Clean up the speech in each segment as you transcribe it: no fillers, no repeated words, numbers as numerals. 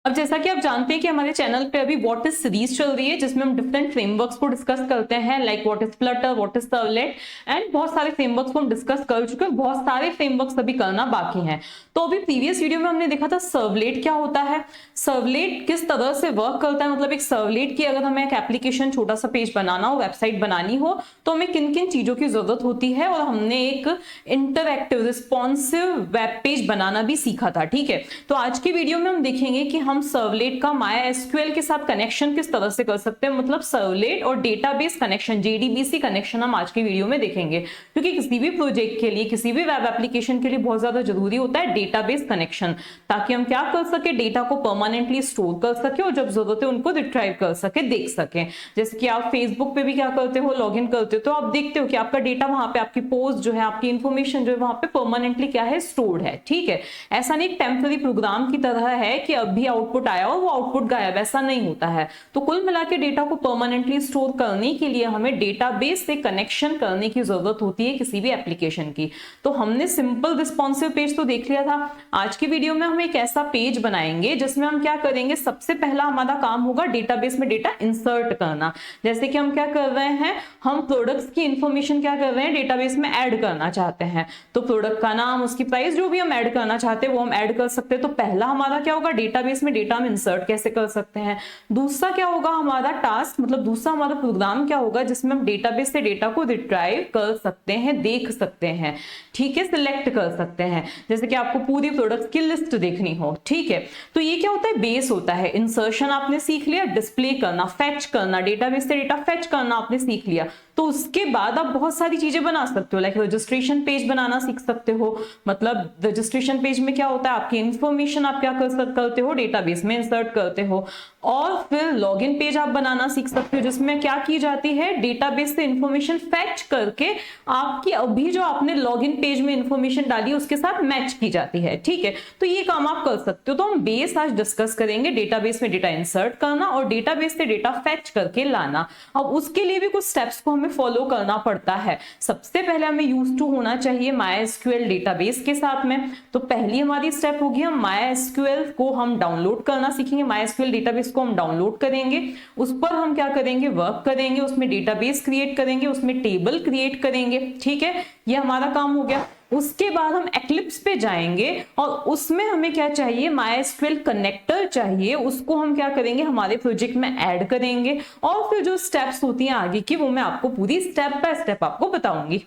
अब जैसा कि आप जानते हैं कि हमारे चैनल पे अभी व्हाट इज सीरीज चल रही है जिसमें हम डिफरेंट फ्रेमवर्क्स को डिस्कस करते हैं, like what is Flutter, what is servlet and बहुत सारे फ्रेमवर्क्स को हम डिस्कस कर चुके हैं। बहुत सारे फ्रेमवर्क्स अभी करना बाकी हैं। तो अभी प्रीवियस वीडियो में हमने देखा था सर्वलेट क्या होता है, सर्वलेट किस तरह से वर्क करता है, मतलब एक सर्वलेट की अगर हमें एक एप्लीकेशन छोटा सा पेज बनाना हो, वेबसाइट बनानी हो, तो हमें किन किन चीजों की जरूरत होती है, और हमने एक इंटरएक्टिव रिस्पॉन्सिव वेब पेज बनाना भी सीखा था। ठीक है, तो आज की वीडियो में हम देखेंगे कि हम सर्वलेट का MySQL के साथ कनेक्शन किस तरह से कर सकते हैं, मतलब सर्वलेट और डेटाबेस कनेक्शन, JDBC कनेक्शन हम आज की वीडियो में देखेंगे। क्योंकि किसी भी प्रोजेक्ट के लिए, किसी भी वेब एप्लीकेशन के लिए बहुत ज्यादा जरूरी होता है डेटाबेस कनेक्शन, ताकि हम क्या कर सके, डेटा को परमानेंटली स्टोर कर सके और जब जरूरत है उनको रिट्राइव कर सके, देख सके। जैसे कि आप फेसबुक पे भी क्या करते हो, लॉग इन करते हो, तो आप देखते हो कि आपका डेटा वहां पे, आपकी पोस्ट जो है, आपकी इंफॉर्मेशन जो है वहां पे परमानेंटली क्या है, स्टोर्ड है। ठीक है, ऐसा नहीं टेम्पररी प्रोग्राम की तरह है कि अभी आउटपुट आया और वो आउटपुट गायब, ऐसा नहीं होता है। तो कुल मिला के डेटा को परमानेंटली स्टोर करने के लिए हमें डेटाबेस से कनेक्शन करने की जरूरत होती है किसी भी एप्लीकेशन की। तो हमने सिंपल रिस्पॉन्सिव पेज तो देख लिया था। आज की वीडियो में हम एक ऐसा पेज बनाएंगे जिसमें हम क्या करेंगे, सबसे पहला हमारा काम होगा डेटाबेस में डेटा इंसर्ट करना। जैसे कि हम क्या कर रहे हैं, हम प्रोडक्ट्स की इंफॉर्मेशन क्या कर रहे हैं, डेटाबेस में ऐड करना चाहते हैं। तो प्रोडक्ट का नाम, उसकी प्राइस, जो भी हम ऐड करना चाहते हैं वो हम ऐड कर सकते हैं। तो पहला हमारा क्या होगा, डेटाबेस में डेटा हम इंसर्ट कैसे कर सकते हैं। दूसरा क्या होगा हमारा टास्क, मतलब दूसरा हमारा प्रोग्राम क्या होगा जिसमें हम डेटाबेस से डेटा को रिट्राइव कर सकते हैं, देख सकते हैं। ठीक है, सिलेक्ट कर सकते हैं। जैसे कि आपको पूरी प्रोडक्ट्स की लिस्ट देखनी हो। ठीक है, तो ये क्या होता है, बेस होता है। इंसर्शन आपने सीख लिया, डिस्प्ले करना, फेच करना, डेटाबेस से डेटा फेच करना आपने सीख लिया। तो उसके बाद आप बहुत सारी चीजें बना सकते हो, लाइक रजिस्ट्रेशन पेज बनाना सीख सकते हो। मतलब रजिस्ट्रेशन पेज में क्या होता है, आपकी इंफॉर्मेशन आप क्या करते हो, डेटाबेस में इंसर्ट करते हो। और फिर लॉगिन पेज आप बनाना सीख सकते हो, जिसमें क्या की जाती है, डेटाबेस से इंफॉर्मेशन फेच करके आपकी अभी जो आपने लॉगिन पेज में इंफॉर्मेशन डाली उसके साथ मैच की जाती है। ठीक है, तो ये काम आप कर सकते हो। तो हम बेस आज डिस्कस करेंगे, डेटाबेस में डेटा इंसर्ट करना और डेटाबेस से डेटा फेच करके लाना। अब उसके लिए भी कुछ स्टेप्स को हमें फॉलो करना पड़ता है। सबसे पहले हमें यूज टू होना चाहिए MySQL डेटाबेस के साथ में। तो पहली हमारी स्टेप होगी, हम MySQL को हम डाउनलोड करना सीखेंगे। MySQL डेटाबेस को हम डाउनलोड करेंगे, उस पर हम क्या करेंगे, वर्क करेंगे, उसमें डेटाबेस क्रिएट करेंगे, उसमें टेबल क्रिएट करेंगे। ठीक है, ये हमारा काम हो गया। उसके बाद हम एक्लिप्स पे जाएंगे और उसमें हमें क्या चाहिए, MySQL कनेक्टर चाहिए। उसको हम क्या करेंगे, हमारे प्रोजेक्ट में ऐड करेंगे और फिर जो स्टेप्स होती हैं आगे की वो मैं आपको पूरी स्टेप बाय स्टेप आपको बताऊंगी।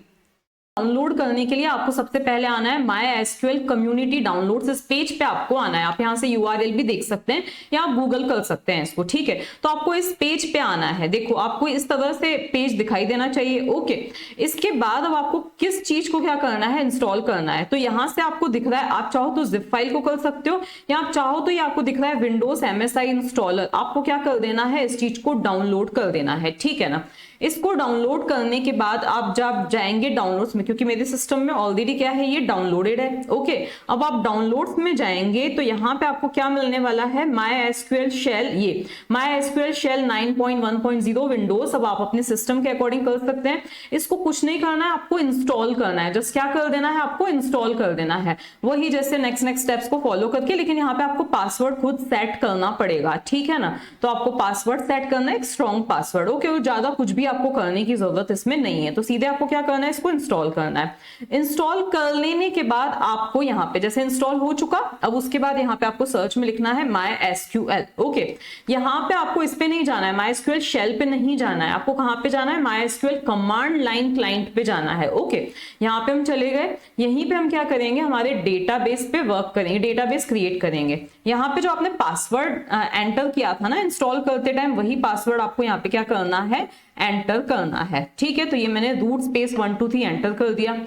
डाउनलोड करने के लिए आपको सबसे पहले आना है MySQL कम्युनिटी डाउनलोड्स। इस पेज पे आपको आना है। आप यहाँ से URL भी देख सकते हैं या आप गूगल कर सकते हैं इसको। ठीक है, तो आपको इस पेज पे आना है। देखो आपको इस तरह से पेज दिखाई देना चाहिए। ओके, इसके बाद अब आपको किस चीज को क्या करना है, इंस्टॉल करना है। तो यहाँ से आपको दिख रहा है, आप चाहो तो जिप फाइल को कर सकते हो या आप चाहो तो ये आपको दिख रहा है विंडोज MSI इंस्टॉलर। आपको क्या कर देना है, इस चीज को डाउनलोड कर देना है। ठीक है ना, इसको डाउनलोड करने के बाद आप जब जाएंगे डाउनलोड्स में, क्योंकि मेरे सिस्टम में ऑलरेडी क्या है, ये डाउनलोडेड है। ओके, अब आप डाउनलोड्स में जाएंगे तो यहाँ पे आपको क्या मिलने वाला है, MySQL शेल, ये MySQL शेल 9.1.0 विंडोज। अब आप अपने सिस्टम के अकॉर्डिंग कर सकते हैं। इसको कुछ नहीं करना है, आपको इंस्टॉल करना है। जस्ट क्या कर देना है, आपको इंस्टॉल कर देना है, वही जैसे नेक्स्ट स्टेप्स को फॉलो करके। लेकिन यहाँ पे आपको पासवर्ड खुद सेट करना पड़ेगा। ठीक है ना, तो आपको पासवर्ड सेट करना है, एक स्ट्रॉन्ग पासवर्ड। ओके, ज्यादा कुछ भी आपको करने की जरूरत इसमें नहीं है। तो सीधे आपको क्या करना है, इसको इंस्टॉल करना है। इंस्टॉल कर लेने के बाद आपको यहाँ पे जैसे इंस्टॉल हो चुका, अब उसके बाद यहाँ पे आपको सर्च में लिखना है MySQL। ओके, यहाँ पे आपको इस पे नहीं जाना है, MySQL शेल पे नहीं जाना है। आपको कहाँ पे जाना है, MySQL कमांड लाइन क्लाइंट पे जाना है। ओके, यहाँ पे हम चले गए। यहीं पे हम क्या करेंगे, हमारे डेटाबेस पे वर्क करेंगे, डेटाबेस क्रिएट करेंगे। यहाँ पे जो आपने पासवर्ड एंटर किया था ना इंस्टॉल करते टाइम, वही पासवर्ड आपको यहाँ पे क्या करना है, एंटर करना है। ठीक है, तो ये मैंने रूट स्पेस 1 2 3 एंटर कर दिया।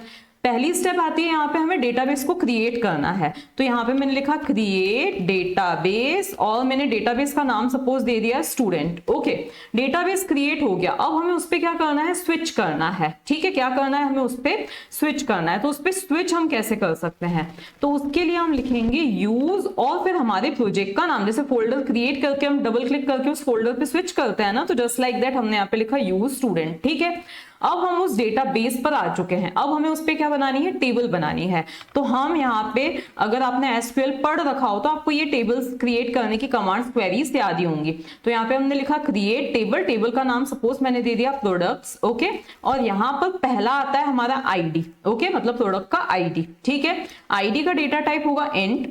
पहली स्टेप आती है, यहाँ पे हमें डेटाबेस को क्रिएट करना है। तो यहाँ पे मैंने लिखा क्रिएट डेटाबेस और मैंने डेटाबेस का नाम सपोज दे दिया स्टूडेंट। ओके, डेटाबेस क्रिएट हो गया। अब हमें उस पे क्या करना है, स्विच करना है। ठीक है, क्या करना है, हमें उस पे स्विच करना है। तो उस पे स्विच हम कैसे कर सकते हैं, तो उसके लिए हम लिखेंगे यूज और फिर हमारे प्रोजेक्ट का नाम। जैसे फोल्डर क्रिएट करके हम डबल क्लिक करके उस फोल्डर पे स्विच करते हैं ना, तो जस्ट लाइक दैट हमने यहाँ पे लिखा यूज स्टूडेंट। ठीक है, अब हम उस डेटाबेस पर आ चुके हैं, अब हमें उस पे क्या बनानी है, टेबल बनानी है। तो हम यहाँ पे अगर आपने एसक्यूएल पढ़ रखा हो तो आपको ये टेबल्स क्रिएट करने की कमांड्स, क्वेरीज याद ही होंगी। तो यहाँ पे हमने लिखा क्रिएट टेबल, टेबल का नाम सपोज मैंने दे दिया प्रोडक्ट्स, ओके, और यहाँ पर पहला आता है हमारा आईडी, ओके, मतलब प्रोडक्ट का आईडी, ठीक है। आईडी का डेटा टाइप होगा इंट,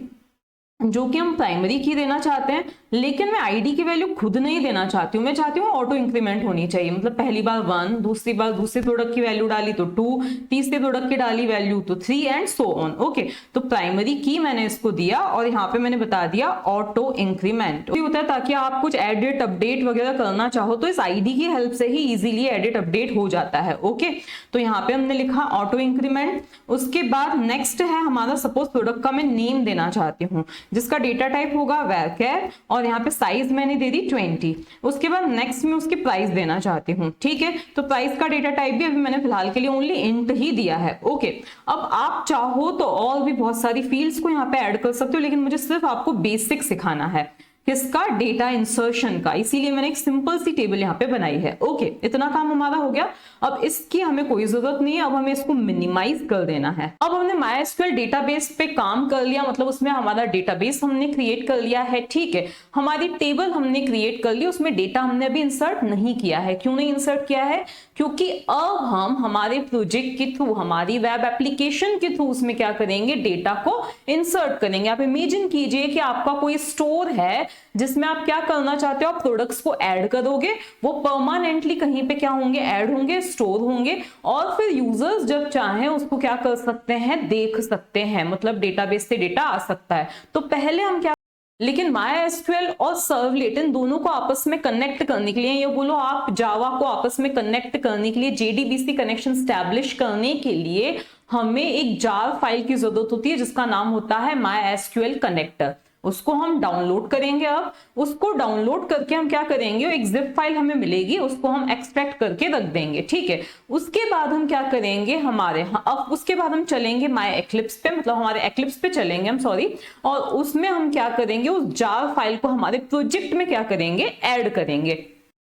जो कि हम प्राइमरी की देना चाहते हैं, लेकिन मैं आईडी की वैल्यू खुद नहीं देना चाहती हूँ, मैं चाहती हूँ ऑटो इंक्रीमेंट होनी चाहिए, मतलब पहली बार 1, दूसरी बार दूसरे प्रोडक्ट की वैल्यू डाली तो 2, तीसरे प्रोडक्ट की डाली वैल्यू तो 3 एंड सो ऑन, ओके। तो प्राइमरी की मैंने इसको दिया और यहाँ पे मैंने बता दिया ऑटो इंक्रीमेंट होता है, ताकि आप कुछ एडिट अपडेट वगैरह करना चाहो तो इस आईडी की हेल्प से ही इजीली एडिट अपडेट हो जाता है, ओके। तो यहाँ पे हमने लिखा ऑटो इंक्रीमेंट। उसके बाद नेक्स्ट है हमारा, सपोज प्रोडक्ट का मैं नेम देना चाहती हूँ, जिसका डेटा टाइप होगा varchar, और यहाँ पे साइज मैंने दे दी 20। उसके बाद नेक्स्ट में उसकी प्राइस देना चाहती हूँ, ठीक है। तो प्राइस का डेटा टाइप भी अभी मैंने फिलहाल के लिए ओनली इंट ही दिया है, ओके। अब आप चाहो तो और भी बहुत सारी फील्ड्स को यहाँ पे ऐड कर सकते हो, लेकिन मुझे सिर्फ आपको बेसिक सिखाना है, किसका, डेटा इंसर्शन का, इसीलिए मैंने एक सिंपल सी टेबल यहाँ पे बनाई है, ओके। इतना काम हमारा हो गया। अब इसकी हमें कोई जरूरत नहीं है, अब हमें इसको मिनिमाइज कर देना है। अब हमने MySQL डेटाबेस पे काम कर लिया, मतलब उसमें हमारा डेटाबेस हमने क्रिएट कर लिया है, ठीक है। हमारी टेबल हमने क्रिएट कर ली, उसमें डेटा हमने अभी इंसर्ट नहीं किया है। क्यों नहीं इंसर्ट किया है? क्योंकि अब हम हमारे प्रोजेक्ट के थ्रू, हमारी वेब एप्लीकेशन के थ्रू उसमें क्या करेंगे, डेटा को इंसर्ट करेंगे। आप इमेजिन कीजिए कि आपका कोई स्टोर है जिसमें आप क्या करना चाहते हो, आप प्रोडक्ट्स को ऐड करोगे, वो परमानेंटली कहीं पे क्या होंगे, ऐड होंगे, स्टोर होंगे, और फिर यूजर्स जब चाहें उसको क्या कर सकते हैं, देख सकते हैं, मतलब डेटाबेस से डेटा आ सकता है। तो पहले हम क्या, लेकिन MySQL और सर्वलेट इन दोनों को आपस में कनेक्ट करने के लिए, ये बोलो आप जावा को आपस में कनेक्ट करने के लिए, JDBC कनेक्शन स्टैब्लिश करने के लिए हमें एक जार फाइल की जरूरत होती है, जिसका नाम होता है MySQL कनेक्टर। उसको हम डाउनलोड करेंगे। अब उसको डाउनलोड करके हम क्या करेंगे, एक जिप फाइल हमें मिलेगी, उसको हम एक्सट्रैक्ट करके रख देंगे, ठीक है। उसके बाद हम क्या करेंगे, अब उसके बाद हम चलेंगे MyEclipse पे, मतलब हमारे Eclipse पे चलेंगे हम, सॉरी, और उसमें हम क्या करेंगे, उस जार फाइल को हमारे प्रोजेक्ट में क्या करेंगे, ऐड करेंगे।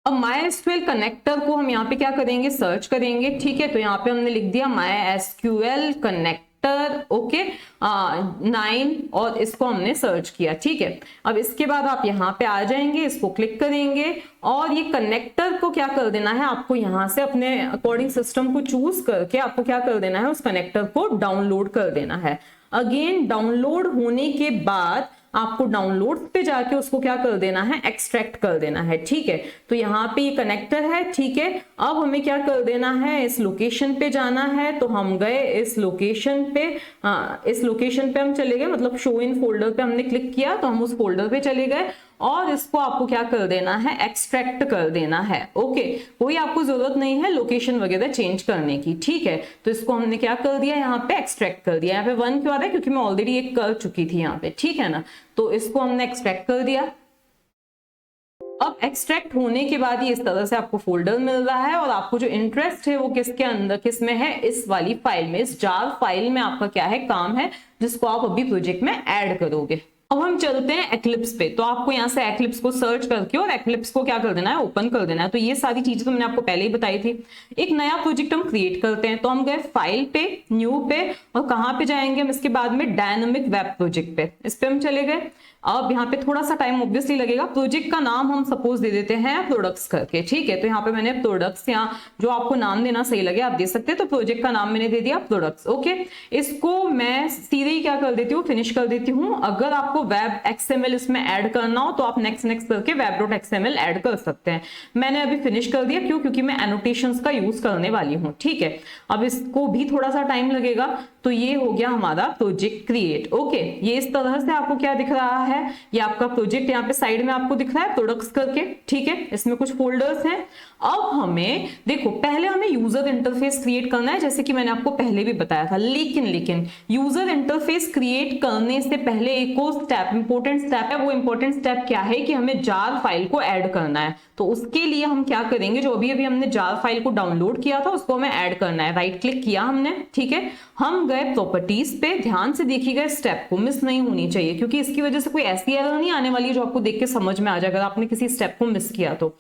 अब MySQL कनेक्टर को हम यहाँ पे क्या करेंगे, सर्च करेंगे, ठीक है। तो यहाँ पे हमने लिख दिया MySQL कनेक्टर, ओके 9, और इसको हमने सर्च किया, ठीक है। अब इसके बाद आप यहाँ पे आ जाएंगे, इसको क्लिक करेंगे, और ये कनेक्टर को क्या कर देना है, आपको यहाँ से अपने अकॉर्डिंग सिस्टम को चूज करके आपको क्या कर देना है, उस कनेक्टर को डाउनलोड कर देना है। अगेन डाउनलोड होने के बाद आपको डाउनलोड पे जाके उसको क्या कर देना है, एक्सट्रैक्ट कर देना है, ठीक है। तो यहाँ पे ये कनेक्टर है, ठीक है। अब हमें क्या कर देना है, इस लोकेशन पे जाना है। तो हम गए इस लोकेशन पे, इस लोकेशन पे हम चले गए, मतलब शो इन फोल्डर पे हमने क्लिक किया तो हम उस फोल्डर पे चले गए, और इसको आपको क्या कर देना है, एक्सट्रैक्ट कर देना है, ओके। कोई आपको जरूरत नहीं है लोकेशन वगैरह चेंज करने की, ठीक है। तो इसको हमने क्या कर दिया, यहाँ पे एक्सट्रैक्ट कर दिया। यहाँ पे 1 क्यों आ रहा है, क्योंकि मैं ऑलरेडी एक कर चुकी थी यहाँ पे, ठीक है ना। तो इसको हमने एक्सट्रैक्ट कर दिया। अब एक्सट्रैक्ट होने के बाद ये इस तरह से आपको फोल्डर मिल रहा है, और आपको जो इंटरेस्ट है वो किसके अंदर, किस में है, इस वाली फाइल में, इस जार फाइल में आपका क्या है, काम है, जिसको आप अभी प्रोजेक्ट में ऐड करोगे। अब हम चलते हैं Eclipse पे। तो आपको यहाँ से Eclipse को सर्च करके और Eclipse को क्या कर देना है, ओपन कर देना है। तो ये सारी चीजें तो मैंने आपको पहले ही बताई थी। एक नया प्रोजेक्ट हम क्रिएट करते हैं, तो हम गए फाइल पे, न्यू पे, और कहाँ पे जाएंगे हम, इसके बाद में डायनामिक वेब प्रोजेक्ट पे, इस पे हम चले गए। अब यहाँ पे थोड़ा सा टाइम ऑब्वियसली लगेगा। प्रोजेक्ट का नाम हम सपोज दे देते हैं प्रोडक्ट्स करके, ठीक है। तो यहाँ पे मैंने प्रोडक्ट्स, यहाँ जो आपको नाम देना सही लगे आप दे सकते हैं। तो प्रोजेक्ट का नाम मैंने दे दिया प्रोडक्ट्स, ओके। इसको मैं सीधे ही क्या कर देती हूँ, फिनिश कर देती हूँ। अगर आपको वेब XML इसमें ऐड करना हो तो आप नेक्स्ट करके web.xml ऐड कर सकते हैं। मैंने अभी फिनिश कर दिया, क्यों, क्योंकि मैं एनोटेशंस का यूज करने वाली हूँ, ठीक है। अब इसको भी थोड़ा सा टाइम लगेगा। तो ये हो गया हमारा प्रोजेक्ट क्रिएट, ओके। ये इस तरह से आपको क्या दिख रहा है, ये आपका प्रोजेक्ट यहाँ पे साइड में आपको दिख रहा है प्रोडक्ट्स करके, ठीक है। इसमें कुछ फोल्डर्स हैं। अब हमें देखो, पहले हमें यूजर इंटरफेस क्रिएट करना है, जैसे कि मैंने आपको पहले भी बताया था। लेकिन यूजर इंटरफेस क्रिएट करने से पहले एक और स्टेप, इंपॉर्टेंट स्टेप है। वो इंपॉर्टेंट स्टेप क्या है कि हमें जार फाइल को ऐड करना है। तो उसके लिए हम क्या करेंगे, जो अभी हमने जार फाइल को डाउनलोड किया था उसको हमें ऐड करना है। राइट क्लिक किया हमने, ठीक है। हम गए प्रॉपर्टीज पे, ध्यान से देखिएगा, स्टेप को मिस नहीं होनी चाहिए, क्योंकि इसकी वजह से कोई ऐसी एरर नहीं आने वाली है जो आपको देख के समझ में आ जाए अगर आपने किसी स्टेप को मिस किया। तो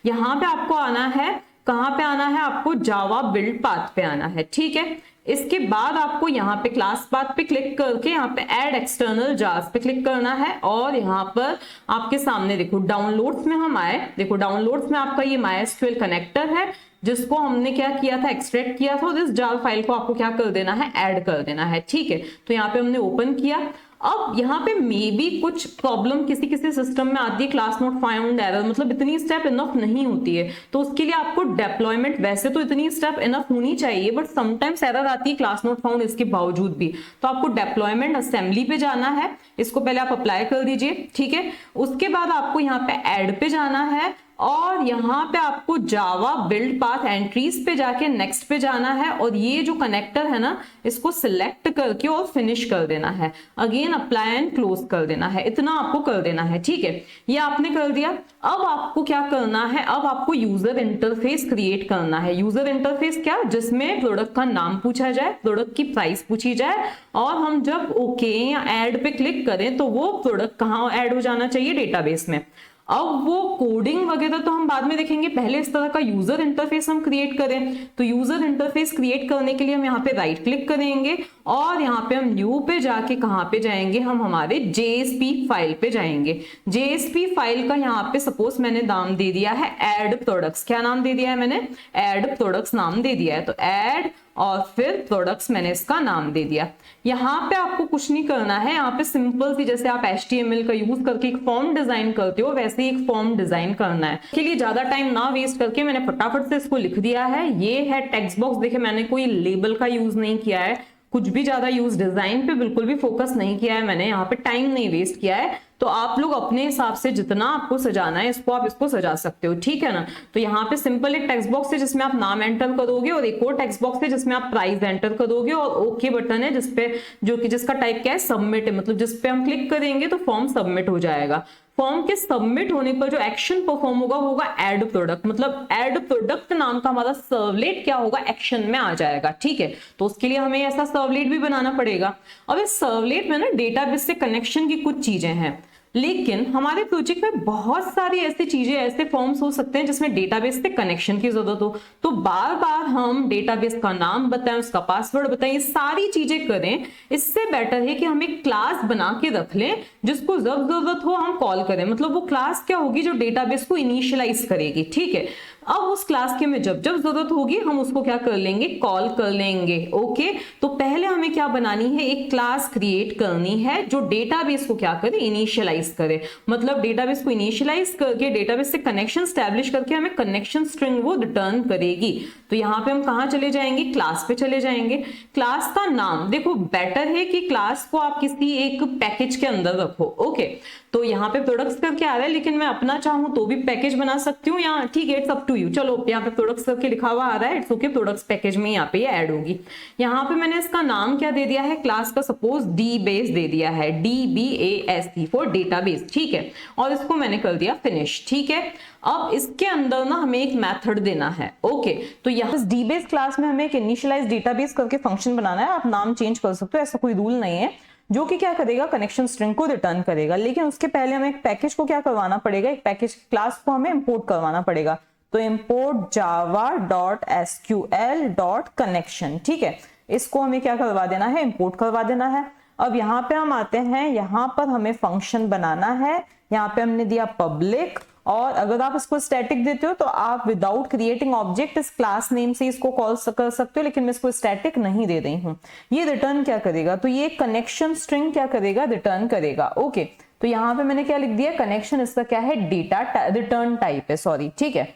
यहाँ पे आपको आना है कहां पे आना है आपको, जावा बिल्ड पाथ पे आना है, ठीक है। इसके बाद आपको यहाँ पे क्लास पाथ पे क्लिक करके यहाँ पे ऐड एक्सटर्नल जार्स पे क्लिक करना है और यहाँ पर आपके सामने देखो डाउनलोड्स में हम आए, देखो डाउनलोड्स में आपका ये MySQL कनेक्टर है जिसको हमने क्या किया था, एक्सट्रैक्ट किया था, और इस जार फाइल को आपको क्या कर देना है, ऐड कर देना है, ठीक है। तो यहाँ पे हमने ओपन किया। अब यहाँ पे मे बी कुछ प्रॉब्लम किसी किसी सिस्टम में आती है, क्लास नॉट फाउंड एरर, मतलब इतनी स्टेप इनफ नहीं होती है, तो उसके लिए आपको डेप्लॉयमेंट, वैसे तो इतनी स्टेप इनफ होनी चाहिए बट समटाइम्स एरर आती है क्लास नॉट फाउंड इसके बावजूद भी, तो आपको डेप्लॉयमेंट असेंबली पे जाना है, इसको पहले आप अप्लाई कर दीजिए, ठीक है। उसके बाद आपको यहाँ पे ऐड पे जाना है और यहाँ पे आपको जावा बिल्ड पाथ एंट्रीज पे जाके नेक्स्ट पे जाना है और ये जो कनेक्टर है ना इसको सिलेक्ट करके और फिनिश कर देना है, अगेन अप्लाई एंड क्लोज कर देना है, इतना आपको कर देना है, ठीक है। ये आपने कर दिया। अब आपको क्या करना है, अब आपको यूजर इंटरफेस क्रिएट करना है। यूजर इंटरफेस क्या, जिसमें प्रोडक्ट का नाम पूछा जाए, प्रोडक्ट की प्राइस पूछी जाए और हम जब ओके या ऐड पे क्लिक करें तो वो प्रोडक्ट कहाँ ऐड हो जाना चाहिए, डेटाबेस में। अब वो कोडिंग वगैरह तो हम बाद में देखेंगे, पहले इस तरह का यूजर इंटरफेस हम क्रिएट करें। तो यूजर इंटरफेस क्रिएट करने के लिए हम यहाँ पे राइट क्लिक करेंगे और यहाँ पे हम न्यू पे जाके कहाँ पे जाएंगे, हम हमारे JSP फाइल पे जाएंगे। JSP फाइल का यहाँ पे सपोज मैंने नाम दे दिया है ऐड प्रोडक्ट्स। क्या नाम दे दिया है मैंने, ऐड प्रोडक्ट्स नाम दे दिया है, तो ऐड और फिर प्रोडक्ट्स मैंने इसका नाम दे दिया। यहाँ पे आपको कुछ नहीं करना है, यहाँ पे सिंपल सी जैसे आप HTML का यूज करके एक फॉर्म डिजाइन करते हो वैसे ही एक फॉर्म डिजाइन करना है। इसके लिए ज्यादा टाइम ना वेस्ट करके मैंने फटाफट से इसको लिख दिया है। ये है टेक्स्ट बॉक्स, देखिए मैंने कोई लेबल का यूज नहीं किया है, कुछ भी ज्यादा यूज, डिजाइन पे बिल्कुल भी फोकस नहीं किया है मैंने, यहाँ पे टाइम नहीं वेस्ट किया है। तो आप लोग अपने हिसाब से जितना आपको सजाना है इसको आप इसको सजा सकते हो, ठीक है ना। तो यहाँ पे सिंपल एक टेक्स्ट बॉक्स है जिसमें आप नाम एंटर करोगे और एक और टेक्स्ट बॉक्स है जिसमें आप प्राइस एंटर करोगे और ओके बटन है जिसपे जो कि जिसका टाइप क्या है, सबमिट है, मतलब जिसपे हम क्लिक करेंगे तो फॉर्म सबमिट हो जाएगा। फॉर्म के सबमिट होने पर जो एक्शन परफॉर्म होगा वो होगा ऐड प्रोडक्ट, मतलब ऐड प्रोडक्ट नाम का हमारा सर्वलेट क्या होगा, एक्शन में आ जाएगा, ठीक है। तो उसके लिए हमें ऐसा सर्वलेट भी बनाना पड़ेगा। अब इस सर्वलेट में ना डेटाबेस से कनेक्शन की कुछ चीजें हैं, लेकिन हमारे प्रोजेक्ट में बहुत सारी ऐसी चीजें, ऐसे फॉर्म्स हो सकते हैं जिसमें डेटाबेस से कनेक्शन की जरूरत हो, तो बार बार हम डेटाबेस का नाम बताएं, उसका पासवर्ड बताएं, ये सारी चीजें करें। इससे बेटर है कि हम एक क्लास बना के रख लें जिसको जब जरूरत हो हम कॉल करें, मतलब वो क्लास क्या होगी, जो डेटाबेस को इनिशियलाइज करेगी, ठीक है। अब उस क्लास के में जब जब जरूरत होगी हम उसको क्या कर लेंगे, कॉल कर लेंगे, ओके। तो पहले हमें क्या बनानी है, एक क्लास क्रिएट करनी है जो डेटाबेस को क्या करे, इनिशियलाइज करे, मतलब डेटाबेस को इनिशियलाइज करके डेटाबेस से कनेक्शन स्टैब्लिश करके हमें कनेक्शन स्ट्रिंग वो रिटर्न करेगी। तो यहाँ पे हम कहाँ चले जाएंगे, क्लास पे चले जाएंगे। क्लास का नाम देखो, बेटर है कि क्लास को आप किसी एक पैकेज के अंदर रखो, ओके। तो यहाँ पे प्रोडक्ट्स करके आ रहा है, लेकिन मैं अपना चाहूँ तो भी पैकेज बना सकती हूँ, यहाँ ठीक है, इट्स अप टू यू। चलो यहाँ पे प्रोडक्ट्स करके लिखा हुआ आ रहा है, इट्स ओके, प्रोडक्ट्स पैकेज में यहाँ पे ये ऐड होगी। यहाँ पे मैंने इसका नाम क्या दे दिया है, क्लास का सपोज DBase दे दिया है, DBASE फॉर डेटाबेस, ठीक है। और इसको मैंने कर दिया फिनिश, ठीक है। अब इसके अंदर ना हमें एक मेथड देना है, ओके। तो यहाँ DBase क्लास में हमें एक इनिशियलाइज डेटाबेस करके फंक्शन बनाना है, आप नाम चेंज कर सकते हो, ऐसा कोई रूल नहीं है, जो कि क्या करेगा, कनेक्शन स्ट्रिंग को रिटर्न करेगा। लेकिन उसके पहले हमें एक पैकेज को क्या करवाना पड़ेगा, एक पैकेज क्लास को हमें इंपोर्ट करवाना पड़ेगा। तो इंपोर्ट java.sql.connection, ठीक है, इसको हमें क्या करवा देना है, इंपोर्ट करवा देना है। अब यहाँ पे हम आते हैं, यहाँ पर हमें फंक्शन बनाना है, यहाँ पे हमने दिया पब्लिक, और अगर आप इसको स्टैटिक देते हो तो आप विदाउट क्रिएटिंग ऑब्जेक्ट इस क्लास नेम से इसको कॉल कर सकते हो, लेकिन मैं इसको स्टैटिक नहीं दे रही हूँ। ये रिटर्न क्या करेगा, तो ये कनेक्शन स्ट्रिंग क्या करेगा, रिटर्न करेगा, ओके। तो यहाँ पे मैंने क्या लिख दिया, कनेक्शन, इसका क्या है, डेटा रिटर्न टाइप है, सॉरी, ठीक है,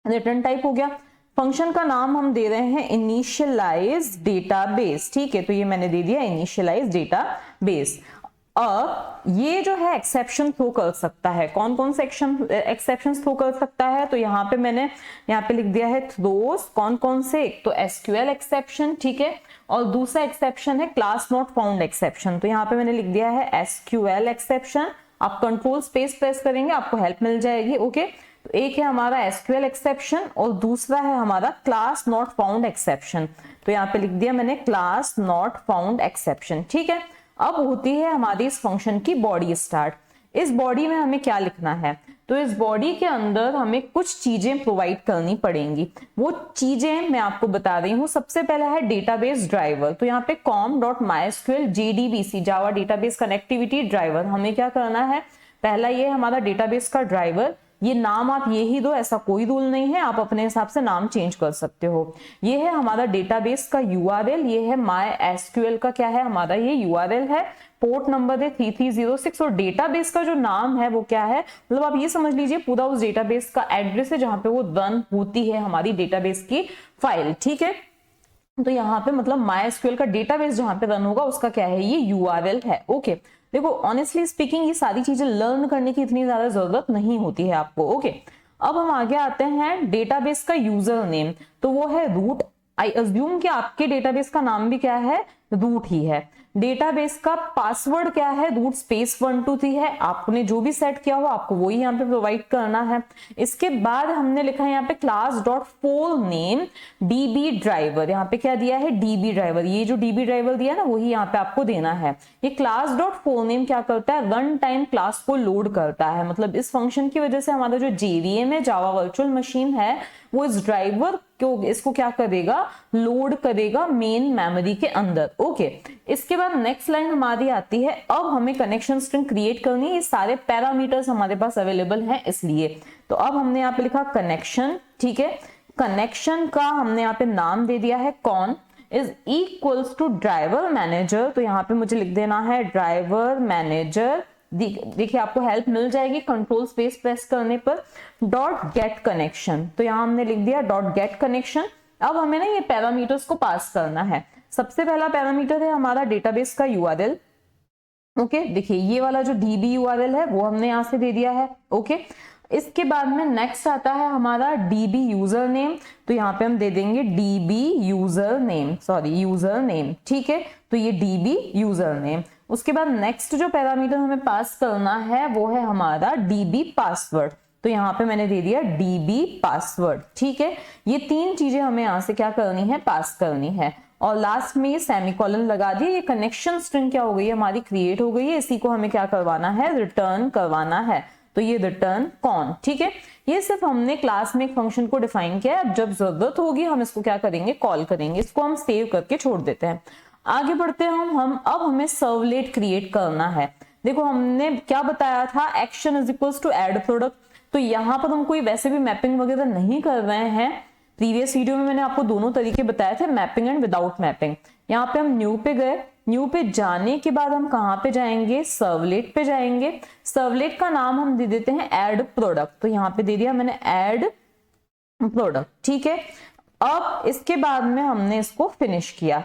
रिटर्न टाइप हो गया। फंक्शन का नाम हम दे रहे हैं इनिशियलाइज डेटाबेस, ठीक है, तो ये मैंने दे दिया इनिशियलाइज डेटाबेस। अब ये जो है एक्सेप्शन थ्रो कर सकता है, कौन कौन से एक्सेप्शन थ्रो कर सकता है, तो यहाँ पे मैंने यहाँ पे लिख दिया है थ्रोस, कौन कौन से, एक तो SQL एक्सेप्शन, ठीक है, और दूसरा एक्सेप्शन है क्लास नॉट फाउंड एक्सेप्शन। तो यहाँ पे मैंने लिख दिया है SQL एक्सेप्शन, आप कंट्रोल स्पेस प्रेस करेंगे आपको हेल्प मिल जाएगी, ओके। तो एक है हमारा SQL एक्सेप्शन और दूसरा है हमारा क्लास नॉट फाउंड एक्सेप्शन। तो यहाँ पे लिख दिया मैंने क्लास नॉट फाउंड एक्सेप्शन, ठीक है। अब होती है हमारी इस फंक्शन की बॉडी स्टार्ट। इस बॉडी में हमें क्या लिखना है, तो इस बॉडी के अंदर हमें कुछ चीजें प्रोवाइड करनी पड़ेंगी। वो चीजें मैं आपको बता रही हूँ। सबसे पहला है डेटाबेस ड्राइवर। तो यहाँ पे com.mysql JDBC जावा डेटाबेस कनेक्टिविटी ड्राइवर हमें क्या करना है, पहला ये हमारा डेटाबेस का ड्राइवर। ये नाम आप ये ही दो, ऐसा कोई रूल नहीं है, आप अपने हिसाब से नाम चेंज कर सकते हो। ये है हमारा डेटाबेस का URL, ये है MySQL का क्या है, हमारा ये URL है। पोर्ट नंबर है 3306 और डेटाबेस का जो नाम है वो क्या है, मतलब आप ये समझ लीजिए पूरा उस डेटाबेस का एड्रेस है जहां पे वो रन होती है हमारी डेटाबेस की फाइल। ठीक है, तो यहाँ पे मतलब MySQL का डेटाबेस जहां पे रन होगा उसका क्या है, ये URL है। ओके, देखो ऑनेस्टली स्पीकिंग ये सारी चीजें लर्न करने की इतनी ज्यादा जरूरत नहीं होती है आपको। ओके, अब हम आगे आते हैं डेटाबेस का यूजर नेम, तो वो है रूट। आई अज्यूम कि आपके डेटाबेस का नाम भी क्या है, रूट ही है। डेटाबेस का पासवर्ड क्या है, रूट स्पेस 123 है। आपने जो भी सेट किया हो आपको वही यहाँ पे प्रोवाइड करना है। इसके बाद हमने लिखा है यहाँ पे class dot full name dB driver. यहाँ पे क्या दिया है, डीबी ड्राइवर। ये जो डीबी ड्राइवर दिया ना वही यहाँ पे आपको देना है। ये क्लास डॉट फुल नेम क्या करता है, रन टाइम क्लास को लोड करता है। मतलब इस फंक्शन की वजह से हमारा जो JVM है, जावा वर्चुअल मशीन है, वो इस ड्राइवर को इसको क्या करेगा, लोड करेगा मेन मेमोरी के अंदर। ओके, इसके बाद नेक्स्ट लाइन हमारी आती है, अब हमें कनेक्शन स्ट्रिंग क्रिएट करनी है। ये सारे पैरामीटर्स हमारे पास अवेलेबल हैं इसलिए। तो अब हमने यहाँ पे लिखा कनेक्शन। ठीक है, कनेक्शन का हमने यहाँ पे नाम दे दिया है con is equals to driver manager. तो यहाँ पे मुझे लिख देना है ड्राइवर मैनेजर। देखिए आपको हेल्प मिल जाएगी कंट्रोल स्पेस प्रेस करने पर। डॉट गेट कनेक्शन, तो यहाँ हमने लिख दिया डॉट गेट कनेक्शन। अब हमें ना ये पैरामीटर्स को पास करना है। सबसे पहला पैरामीटर है हमारा डेटाबेस का URL। ओके, देखिए ये वाला जो DB URL है वो हमने यहाँ से दे दिया है। ओके, इसके बाद में नेक्स्ट आता है हमारा DB यूजर नेम। तो यहाँ पे हम दे देंगे DB user name, sorry user name. ठीक है, तो ये DB यूजर नेम। उसके बाद नेक्स्ट जो पैरामीटर हमें पास करना है वो है हमारा DB पासवर्ड। तो यहाँ पे मैंने दे दिया DB पासवर्ड। ठीक है, ये तीन चीजें हमें यहाँ से क्या करनी है, पास करनी है। और लास्ट में ये सेमीकोलन लगा दिए। ये कनेक्शन स्ट्रिंग क्या हो गई है, हमारी क्रिएट हो गई है। इसी को हमें क्या करवाना है, रिटर्न करवाना है। तो ये रिटर्न कौन। ठीक है, ये सिर्फ हमने क्लास में एक फंक्शन को डिफाइन किया है। अब जब जरूरत होगी हम इसको क्या करेंगे, कॉल करेंगे। इसको हम सेव करके छोड़ देते हैं। आगे बढ़ते हैं हम अब हमें सर्वलेट क्रिएट करना है। देखो हमने क्या बताया था, action is equals to add product. तो यहाँ पर हम कोई वैसे भी मैपिंग वगैरह नहीं कर रहे हैं। प्रीवियस वीडियो में मैंने आपको दोनों तरीके बताए थे, मैपिंग एंड विदाउट मैपिंग। यहाँ पे हम न्यू पे गए। न्यू पे जाने के बाद हम कहाँ पे जाएंगे, सर्वलेट पे जाएंगे। सर्वलेट का नाम हम दे देते हैं ऐड प्रोडक्ट। तो यहाँ पे दे दिया मैंने ऐड प्रोडक्ट। ठीक है, अब इसके बाद में हमने इसको फिनिश किया।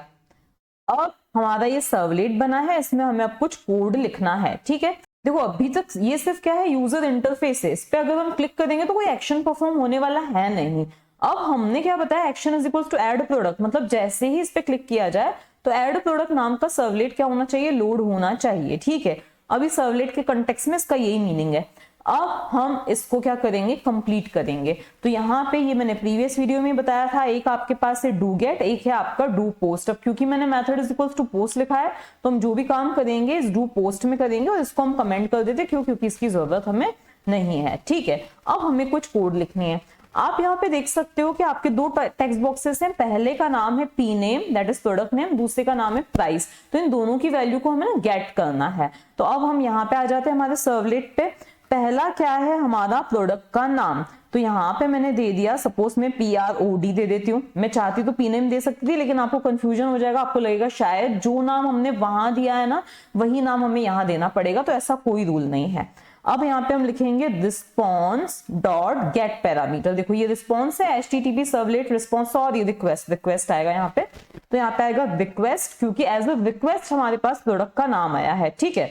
अब हमारा ये सर्वलेट बना है, इसमें हमें अब कुछ कोड लिखना है। ठीक है, देखो अभी तक ये सिर्फ क्या है, यूजर इंटरफेस है। इस पे अगर हम क्लिक करेंगे तो कोई एक्शन परफॉर्म होने वाला है नहीं। अब हमने क्या बताया, action is equals to add product. मतलब जैसे ही इस पे क्लिक किया जाए तो ऐड प्रोडक्ट नाम का सर्वलेट क्या होना चाहिए, लोड होना चाहिए। ठीक है, अभी सर्वलेट के कंटेक्स्ट में इसका यही मीनिंग है। अब हम इसको क्या करेंगे, कंप्लीट करेंगे। तो यहाँ पे ये मैंने प्रीवियस वीडियो में बताया था, एक आपके पास है डू गेट, एक है आपका डू पोस्ट। अब क्योंकि मैंने method is equals to post लिखा है तो हम जो भी काम करेंगे इस डू पोस्ट में करेंगे और इसको हम कमेंट कर देते क्योंकि इसकी जरूरत हमें नहीं है। ठीक है, अब हमें कुछ कोड लिखनी है। आप यहाँ पे देख सकते हो कि आपके दो टेक्स्ट बॉक्सेस हैं। पहले का नाम है P name that is product name, दूसरे का नाम है प्राइस। तो इन दोनों की वैल्यू को हमें ना गेट करना है। तो अब हम यहाँ पे आ जाते हैं हमारे सर्वलेट पे। पहला क्या है, हमारा प्रोडक्ट का नाम। तो यहाँ पे मैंने दे दिया, सपोज मैं PROD दे देती हूँ। मैं चाहती तो पी नेम दे सकती थी, लेकिन आपको कंफ्यूजन हो जाएगा, आपको लगेगा शायद जो नाम हमने वहां दिया है ना वही नाम हमें यहाँ देना पड़ेगा। तो ऐसा कोई रूल नहीं है। अब यहाँ पे हम लिखेंगे रिस्पॉन्स डॉट गेट पैरामीटर। देखो ये रिस्पॉन्स है, HTTP सर्वलेट रिस्पॉन्स, और ये रिक्वेस्ट आएगा यहाँ पे। तो यहाँ पे आएगा रिक्वेस्ट, क्योंकि एज अ रिक्वेस्ट हमारे पास प्रोडक्ट का नाम आया है। ठीक है,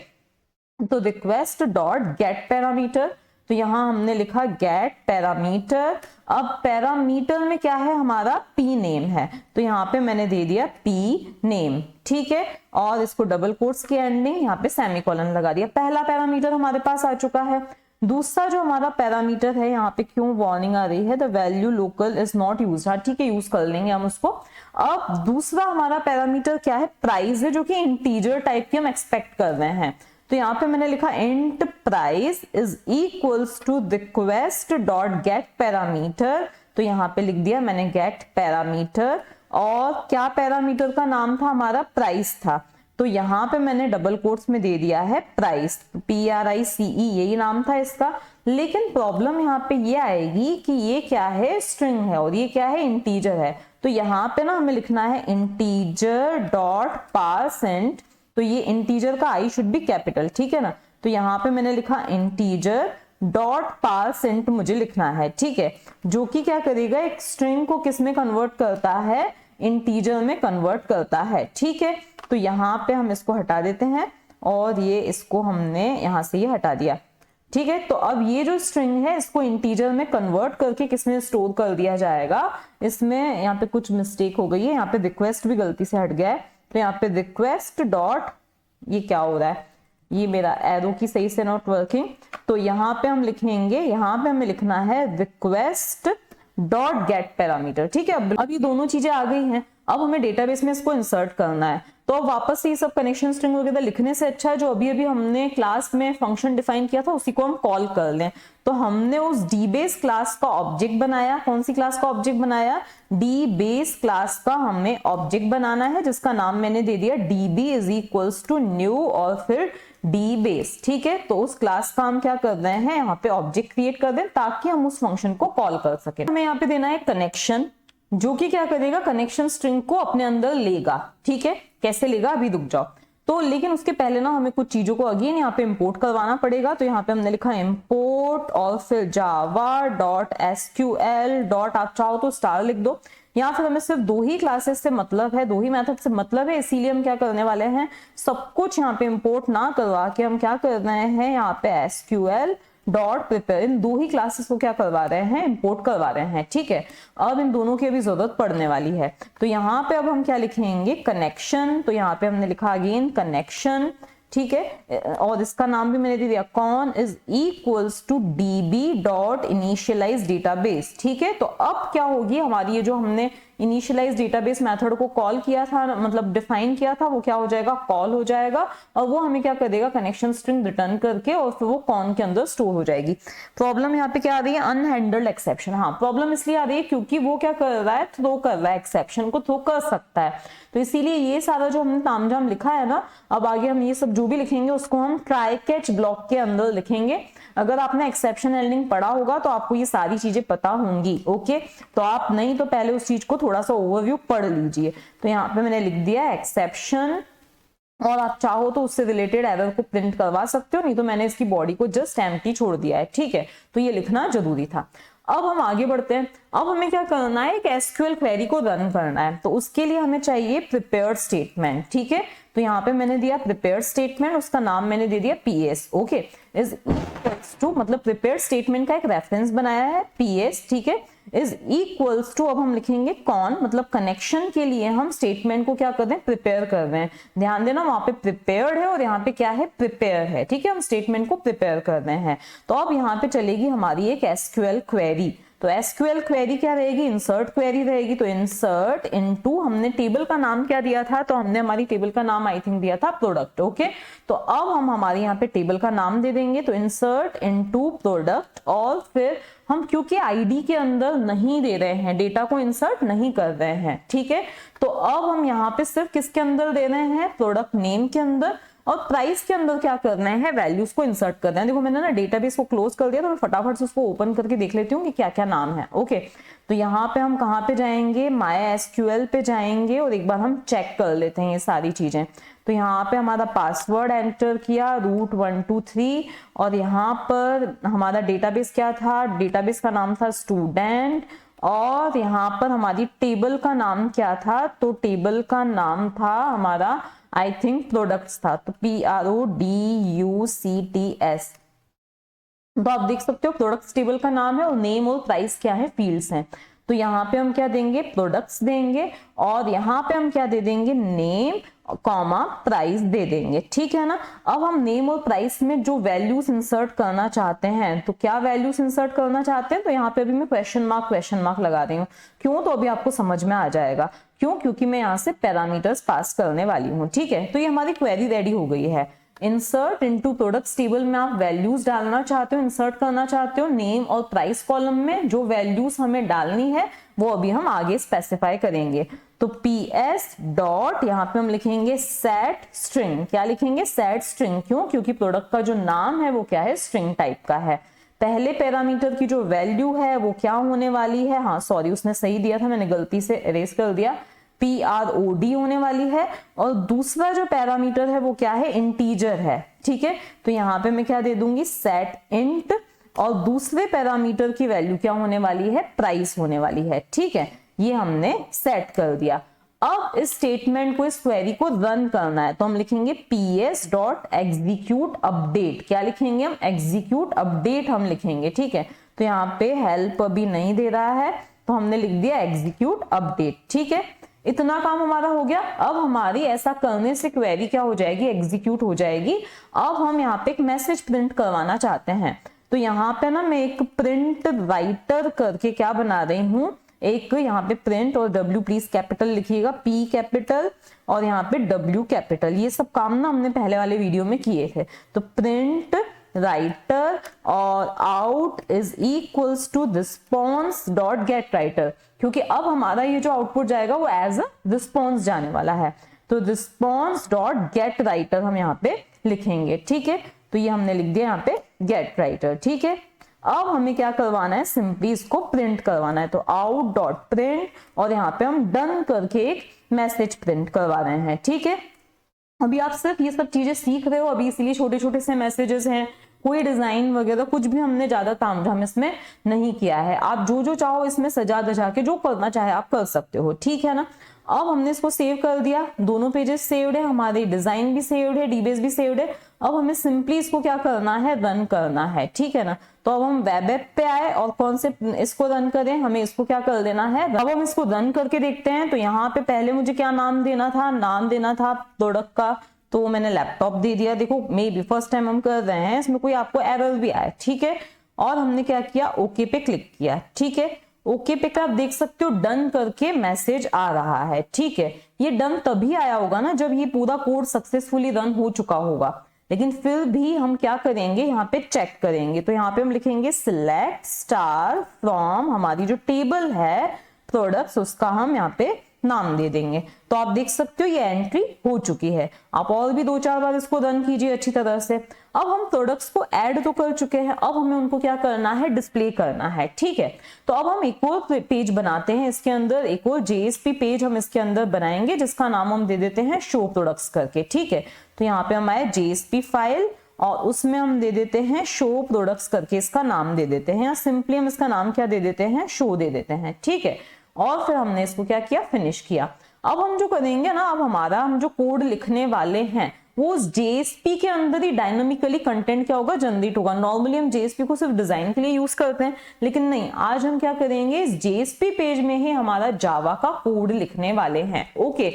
तो रिक्वेस्ट डॉट गेट पैरामीटर। तो यहां हमने लिखा गेट पैरामीटर। अब पैरामीटर में क्या है, हमारा पी नेम है। तो यहाँ पे मैंने दे दिया पी नेम। ठीक है, और इसको डबल कोट्स की एंडिंग यहाँ पे सेमीकोलन लगा दिया। पहला पैरामीटर हमारे पास आ चुका है। दूसरा जो हमारा पैरामीटर है, यहाँ पे क्यों वार्निंग आ रही है, the value local is not used. हाँ ठीक है, यूज कर लेंगे हम उसको। अब दूसरा हमारा पैरामीटर क्या है, प्राइस है, जो कि इंटीजर टाइप की हम एक्सपेक्ट कर रहे हैं। तो तो यहाँ पे मैंने लिखा int price is equals to request dot get parameter, तो यहाँ पे लिख दिया मैंने गेट पैरामीटर, और क्या पैरामीटर का नाम था हमारा, प्राइस था, तो यहाँ पे मैंने डबल कोट्स में दे दिया है प्राइस, PRICE यही नाम था इसका। लेकिन प्रॉब्लम यहाँ पे ये आएगी कि ये क्या है, स्ट्रिंग है, और ये क्या है, इंटीजर है। तो यहाँ पे ना हमें लिखना है इंटीजर डॉट पारसेंट, तो ये इंटीजर का आई शुड बी कैपिटल, ठीक है ना। तो यहाँ पे मैंने लिखा इंटीजर डॉट पारसेंट मुझे लिखना है, ठीक है, जो कि क्या करेगा, एक स्ट्रिंग को किस में कन्वर्ट करता है, इंटीजर में कन्वर्ट करता है, ठीक है। तो यहाँ पे हम इसको हटा देते हैं, और ये इसको हमने यहाँ से ये हटा दिया, ठीक है। तो अब ये जो स्ट्रिंग है इसको इंटीजर में कन्वर्ट करके किसमें स्टोर कर दिया जाएगा, इसमें यहाँ पे कुछ मिस्टेक हो गई है, यहाँ पे रिक्वेस्ट भी गलती से हट गया है, तो यहाँ पे रिक्वेस्ट डॉट, ये क्या हो रहा है, ये मेरा एरो की सही से नॉट वर्किंग, तो यहाँ पे हम लिखेंगे, यहाँ पे हमें लिखना है रिक्वेस्ट डॉट गेट पैरामीटर, ठीक है। अब ये दोनों चीजें आ गई हैं, अब हमें डेटाबेस में इसको इंसर्ट करना है। तो अब वापस से ये सब कनेक्शन स्ट्रिंग वगैरह लिखने से अच्छा है जो अभी अभी हमने क्लास में फंक्शन डिफाइन किया था उसी को हम कॉल कर लें। तो हमने उस डीबेस क्लास का ऑब्जेक्ट बनाया, कौन सी क्लास का ऑब्जेक्ट बनाया, डीबेस क्लास का हमें ऑब्जेक्ट बनाना है, जिसका नाम मैंने दे दिया db is equals to new और फिर डीबेस, ठीक है। तो उस क्लास का हम क्या कर रहे हैं, यहाँ पे ऑब्जेक्ट क्रिएट कर दें ताकि हम उस फंक्शन को कॉल कर सके। हमें यहाँ पे देना है कनेक्शन, जो कि क्या करेगा, कनेक्शन स्ट्रिंग को अपने अंदर लेगा, ठीक है। कैसे लेगा अभी रुक जाओ, तो लेकिन उसके पहले ना हमें कुछ चीजों को अगेन यहाँ पे इंपोर्ट करवाना पड़ेगा। तो यहाँ पे हमने लिखा इंपोर्ट और फिर जावा डॉट एसक्यूएल डॉट, आप चाहो तो स्टार लिख दो। यहाँ फिर हमें सिर्फ दो ही क्लासेस से मतलब है, दो ही मेथड से मतलब है, इसीलिए हम क्या करने वाले हैं, सब कुछ यहाँ पे इंपोर्ट ना करवा के हम क्या कर रहे हैं, यहाँ पे एसक्यूएल डॉट प्रिपेयर, इन दो ही क्लासेस को क्या करवा रहे हैं, इंपोर्ट करवा रहे हैं, ठीक है। अब इन दोनों की अभी जरूरत पड़ने वाली है, तो यहाँ पे अब हम क्या लिखेंगे, कनेक्शन। तो यहाँ पे हमने लिखा अगेन कनेक्शन, ठीक है, और इसका नाम भी मैंने दे दिया con is equals to DB dot initialize database, ठीक है। तो अब क्या होगी हमारी, ये जो हमने इनिशियलाइज डेटाबेस मेथड को कॉल किया था, मतलब डिफाइन किया था, वो क्या हो जाएगा, कॉल हो जाएगा, और वो हमें क्या कर देगा, कनेक्शन स्ट्रिंग रिटर्न करके, और फिर वो कॉन के अंदर स्टोर हो जाएगी। प्रॉब्लम यहाँ पे क्या आ रही है, अनहैंडल्ड एक्सेप्शन। हाँ, प्रॉब्लम इसलिए आ रही है क्योंकि वो क्या कर रहा है, थ्रो कर रहा है, एक्सेप्शन को थ्रो कर सकता है, तो इसीलिए ये सारा जो हमने तामझाम लिखा है ना, अब आगे हम ये सब जो भी लिखेंगे उसको हम ट्राई कैच ब्लॉक के अंदर लिखेंगे। अगर आपने एक्सेप्शन हैंडलिंग पढ़ा होगा तो आपको ये सारी चीजें पता होंगी, ओके। तो आप नहीं तो पहले उस चीज को थोड़ा सा ओवरव्यू पढ़ लीजिए। तो यहाँ पे मैंने लिख दिया एक्सेप्शन, और आप चाहो तो उससे रिलेटेड एरर को प्रिंट करवा सकते हो, नहीं तो मैंने इसकी बॉडी को जस्ट एम्प्टी छोड़ दिया है, ठीक है। तो ये लिखना जरूरी था। अब हम आगे बढ़ते हैं। अब हमें क्या करना है, एक एसक्यूएल क्वेरी को रन करना है, तो उसके लिए हमें चाहिए प्रिपेयर्ड स्टेटमेंट, ठीक है। तो यहाँ पे मैंने दिया प्रिपेयर्ड स्टेटमेंट, उसका नाम मैंने दे दिया PS, okay, is equals to, मतलब प्रिपेयर्ड स्टेटमेंट का एक रेफरेंस बनाया है PS, ठीक है, इज इक्वल्स टू, अब हम लिखेंगे कॉन, मतलब कनेक्शन के लिए हम स्टेटमेंट को क्या कर रहे हैं, प्रिपेयर कर रहे हैं। ध्यान देना वहां पे प्रिपेयर्ड है और यहाँ पे क्या है, प्रिपेयर है, ठीक है, हम स्टेटमेंट को प्रिपेयर कर रहे हैं। तो अब यहाँ पे चलेगी हमारी एक एसक्यूएल क्वेरी। तो एसक्यूएल क्वेरी क्या रहेगी, इंसर्ट क्वेरी रहेगी। तो इंसर्ट इनटू, हमने टेबल का नाम क्या दिया था, तो हमने हमारी टेबल का नाम आई थिंक दिया था प्रोडक्ट, ओके। तो अब हम हमारे यहाँ पे टेबल का नाम दे देंगे, तो इंसर्ट इनटू प्रोडक्ट, और फिर हम क्योंकि आईडी के अंदर नहीं दे रहे हैं, डेटा को इंसर्ट नहीं कर रहे हैं, ठीक है। तो अब हम यहाँ पे सिर्फ किसके अंदर दे रहे हैं, प्रोडक्ट नेम के अंदर, और प्राइस के अंदर क्या करना है, वैल्यूज को इंसर्ट करना है। देखो मैंने ना डेटाबेस को क्लोज कर दिया, तो मैं फटाफट से उसको ओपन करके देख लेती हूँ कि क्या क्या नाम है, ओके। तो यहाँ पे हम कहाँ पे जाएंगे, MySQL पे जाएंगे, और एक बार हम चेक कर लेते हैं ये सारी चीजें। तो यहाँ पे हमारा पासवर्ड एंटर किया root 123, और यहाँ पर हमारा डेटाबेस क्या था, डेटाबेस का नाम था स्टूडेंट, और यहाँ पर हमारी टेबल का नाम क्या था, तो टेबल का नाम था हमारा आई थिंक प्रोडक्ट्स था, तो PRODUCTS। तो आप देख सकते हो प्रोडक्ट्स टेबल का नाम है, और नेम और प्राइस क्या है, फील्ड्स हैं। तो यहाँ पे हम क्या देंगे, प्रोडक्ट्स देंगे, और यहाँ पे हम क्या दे देंगे, नेम कॉमा प्राइस दे देंगे, ठीक है ना। अब हम नेम और प्राइस में जो वैल्यूज इंसर्ट करना चाहते हैं, तो क्या वैल्यूज इंसर्ट करना चाहते हैं, तो यहाँ पे अभी मैं क्वेश्चन मार्क लगा रही हूँ, क्यों, तो अभी आपको समझ में आ जाएगा क्यों, क्योंकि मैं यहाँ से पैरामीटर्स पास करने वाली हूँ, ठीक है। तो ये हमारी क्वेरी रेडी हो गई है। इंसर्ट इनटू प्रोडक्ट्स टेबल में आप वैल्यूज डालना चाहते हो, इंसर्ट करना चाहते हो नेम और प्राइस कॉलम में। जो वैल्यूज हमें डालनी है वो अभी हम आगे स्पेसिफाई करेंगे। तो ps डॉट यहाँ पे हम लिखेंगे सेट स्ट्रिंग। क्या लिखेंगे? Set string. क्यों? क्योंकि प्रोडक्ट का जो नाम है वो क्या है? स्ट्रिंग टाइप का है। पहले पैरामीटर की जो वैल्यू है वो क्या होने वाली है? हाँ सॉरी, उसने सही दिया था, मैंने गलती से इरेज कर दिया। PROD होने वाली है। और दूसरा जो पैरामीटर है वो क्या है? इंटीजर है। ठीक है, तो यहाँ पे मैं क्या दे दूंगी? Set int. और दूसरे पैरामीटर की वैल्यू क्या होने वाली है? प्राइस होने वाली है। ठीक है, ये हमने सेट कर दिया। अब इस स्टेटमेंट को, इस क्वेरी को रन करना है, तो हम लिखेंगे ps डॉट एग्जीक्यूट अपडेट। क्या लिखेंगे हम? एग्जीक्यूट अपडेट हम लिखेंगे। ठीक है, तो यहाँ पे हेल्प अभी नहीं दे रहा है तो हमने लिख दिया एग्जीक्यूट अपडेट। ठीक है, इतना काम हमारा हो गया। अब हमारी ऐसा करने से क्वेरी क्या हो जाएगी? एग्जीक्यूट हो जाएगी। अब हम यहाँ पे एक मैसेज प्रिंट करवाना चाहते हैं, तो यहाँ पे ना मैं एक प्रिंट राइटर करके क्या बना रही हूँ, एक यहाँ पे प्रिंट, और W प्लीज कैपिटल लिखिएगा, P कैपिटल और यहाँ पे W कैपिटल। ये सब काम ना हमने पहले वाले वीडियो में किए थे। तो प्रिंट राइटर और out is equals to response dot get writer, क्योंकि अब हमारा ये जो आउटपुट जाएगा वो एज अ रिस्पॉन्स जाने वाला है। तो रिस्पॉन्स डॉट गेट राइटर हम यहाँ पे लिखेंगे। ठीक है, तो ये हमने लिख दिया यहाँ पे गेट राइटर। ठीक है, अब हमें क्या करवाना है? सिंपली इसको प्रिंट करवाना है। तो आउट डॉट प्रिंट और यहाँ पे हम डन करके एक मैसेज प्रिंट करवा रहे हैं। ठीक है, अभी आप सिर्फ ये सब चीजें सीख रहे हो अभी, इसलिए छोटे छोटे से मैसेजेस हैं, कोई डिजाइन वगैरह कुछ भी हमने ज्यादा तामझाम इसमें नहीं किया है। आप जो जो चाहो इसमें सजा दजा के जो करना चाहे आप कर सकते हो। ठीक है ना, अब हमने इसको सेव कर दिया, दोनों पेजेस सेव्ड है, हमारे डिजाइन भी सेव्ड है, डीबेस भी सेव्ड है। अब हमें सिंपली इसको क्या करना है? रन करना है। ठीक है ना, तो अब हम वेब ऐप पे आए और कौन से इसको रन करें? हमें इसको क्या कर देना है? अब हम इसको रन करके देखते हैं। तो यहाँ पे पहले मुझे क्या नाम देना था? नाम देना था प्रोडक्ट का, तो मैंने लैपटॉप दे दिया। देखो मे बी फर्स्ट टाइम हम कर रहे हैं, इसमें कोई आपको एरर भी आए। ठीक है, और हमने क्या किया? ओके पे क्लिक किया। ठीक है, ओके पे आप देख सकते हो डन करके मैसेज आ रहा है। ठीक है, ये डन तभी आया होगा ना जब ये पूरा कोड सक्सेसफुली रन हो चुका होगा, लेकिन फिर भी हम क्या करेंगे? यहाँ पे चेक करेंगे। तो यहाँ पे हम लिखेंगे सिलेक्ट स्टार फ्रॉम हमारी जो टेबल है प्रोडक्ट्स, उसका हम यहाँ पे नाम दे देंगे। तो आप देख सकते हो ये एंट्री हो चुकी है। आप और भी 2-4 बार इसको रन कीजिए अच्छी तरह से। अब हम प्रोडक्ट्स को ऐड तो कर चुके हैं, अब हमें उनको क्या करना है? डिस्प्ले करना है। ठीक है, तो अब हम एक और पेज बनाते हैं, इसके अंदर एक और JSP पेज हम इसके अंदर बनाएंगे, जिसका नाम हम दे देते हैं शो प्रोडक्ट्स करके। ठीक है, तो यहाँ पे हम आए JSP फाइल और उसमें हम दे देते हैं शो प्रोडक्ट्स करके इसका नाम दे देते हैं, या सिंपली हम इसका नाम क्या दे देते हैं? शो दे देते हैं। ठीक है, और फिर हमने इसको क्या किया? फिनिश किया। अब हम जो करेंगे ना, अब हमारा हम जो कोड लिखने वाले हैं वो उस JSP के अंदर ही डायनामिकली कंटेंट क्या होगा? जनरेट होगा। नॉर्मली हम JSP को सिर्फ डिजाइन के लिए यूज करते हैं, लेकिन नहीं, आज हम क्या करेंगे? इस JSP पेज में ही हमारा जावा का कोड लिखने वाले हैं। ओके,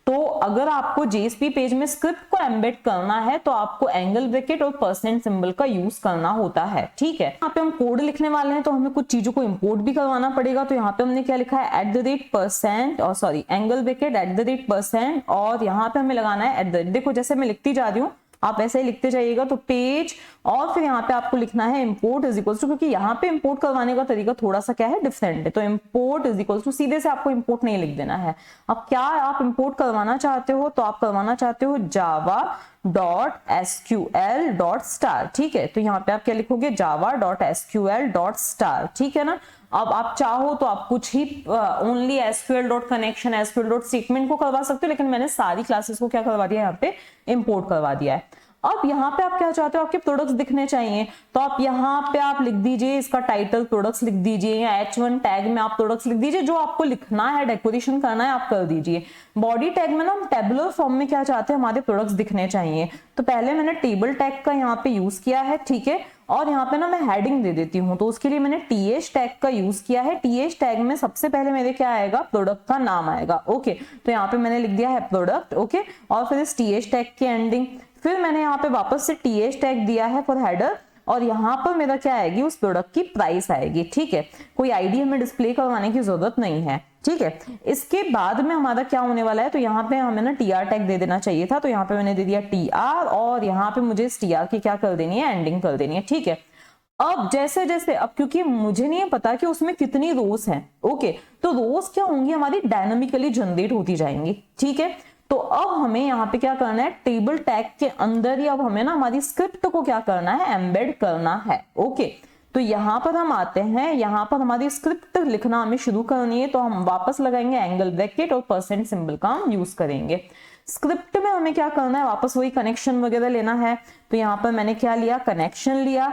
तो अगर आपको JSP पेज में स्क्रिप्ट को एम्बेड करना है तो आपको एंगल ब्रैकेट और परसेंट सिंबल का यूज करना होता है। ठीक है, यहाँ पे हम कोड लिखने वाले हैं तो हमें कुछ चीजों को इंपोर्ट भी करवाना पड़ेगा। तो यहाँ पे हमने क्या लिखा है? @% और सॉरी एंगल ब्रैकेट @% और यहाँ पे हमें लगाना है देखो जैसे मैं लिखती जा रही हूँ आप ऐसे ही लिखते जाइएगा। तो पेज और फिर यहाँ पे आपको लिखना है इंपोर्ट इज इक्वल्स टू, क्योंकि यहाँ पे इंपोर्ट करवाने का तरीका थोड़ा सा क्या है? डिफरेंट है। तो इंपोर्ट इज इक्वल्स टू, सीधे से आपको इंपोर्ट नहीं लिख देना है। अब क्या आप इंपोर्ट करवाना चाहते हो? तो आप करवाना चाहते हो java.sql.star। ठीक है, तो यहाँ पे आप क्या लिखोगे? java.sql.star। ठीक है ना, अब आप चाहो तो आप कुछ ही ओनली SQL.connection SQL.statement को करवा सकते हो, लेकिन मैंने सारी क्लासेस को क्या करवा दिया? यहाँ पे इंपोर्ट करवा दिया है। अब यहाँ पे आप क्या चाहते हो? आपके प्रोडक्ट्स दिखने चाहिए, तो आप यहाँ पे आप लिख दीजिए इसका टाइटल प्रोडक्ट्स लिख दीजिए, या H1 टैग में आप प्रोडक्ट्स लिख दीजिए, जो आपको लिखना है, डेकोरेशन करना है आप कर दीजिए। बॉडी टैग में ना हम टेबुलर फॉर्म में क्या चाहते हैं? हमारे प्रोडक्ट्स दिखने चाहिए, तो पहले मैंने टेबल टैग का यहाँ पे यूज किया है। ठीक है, और यहाँ पे ना मैं हेडिंग दे देती हूँ, तो उसके लिए मैंने TH टैग का यूज किया है। TH टैग में सबसे पहले मेरे क्या आएगा? प्रोडक्ट का नाम आएगा। ओके, तो यहाँ पे मैंने लिख दिया है प्रोडक्ट। ओके, और फिर इस TH टैग की एंडिंग, फिर मैंने यहाँ पे वापस से TH टैग दिया है फॉर हेडर, और यहाँ पर मेरा क्या आएगी, उस प्रोडक्ट की प्राइस आएगी। ठीक है, कोई आईडी हमें डिस्प्ले करवाने की जरूरत नहीं है। ठीक है, इसके बाद में हमारा क्या होने वाला है, तो यहाँ पे हमें ना टीआर टैग दे देना चाहिए था, तो यहाँ पे मैंने दे दिया टीआर, और यहाँ पे मुझे इस टीआर की क्या कर देनी है, एंडिंग कर देनी है। ठीक है, अब जैसे जैसे, अब क्योंकि मुझे नहीं पता कि उसमें कितनी रोज हैं, ओके, तो रोज क्या होंगी, हमारी डायनामिकली जनरेट होती जाएंगी। ठीक है, तो अब हमें यहाँ पे क्या करना है, टेबल टैग के अंदर ही अब हमें ना हमारी स्क्रिप्ट को क्या करना है, एम्बेड करना है। ओके, तो यहाँ पर हम आते हैं, यहाँ पर हमारी स्क्रिप्ट लिखना हमें शुरू करनी है, तो हम वापस लगाएंगे एंगल ब्रैकेट और परसेंट सिंबल का हम यूज करेंगे। स्क्रिप्ट में हमें क्या करना है, वापस वही कनेक्शन वगैरह लेना है, तो यहाँ पर मैंने क्या लिया, कनेक्शन लिया,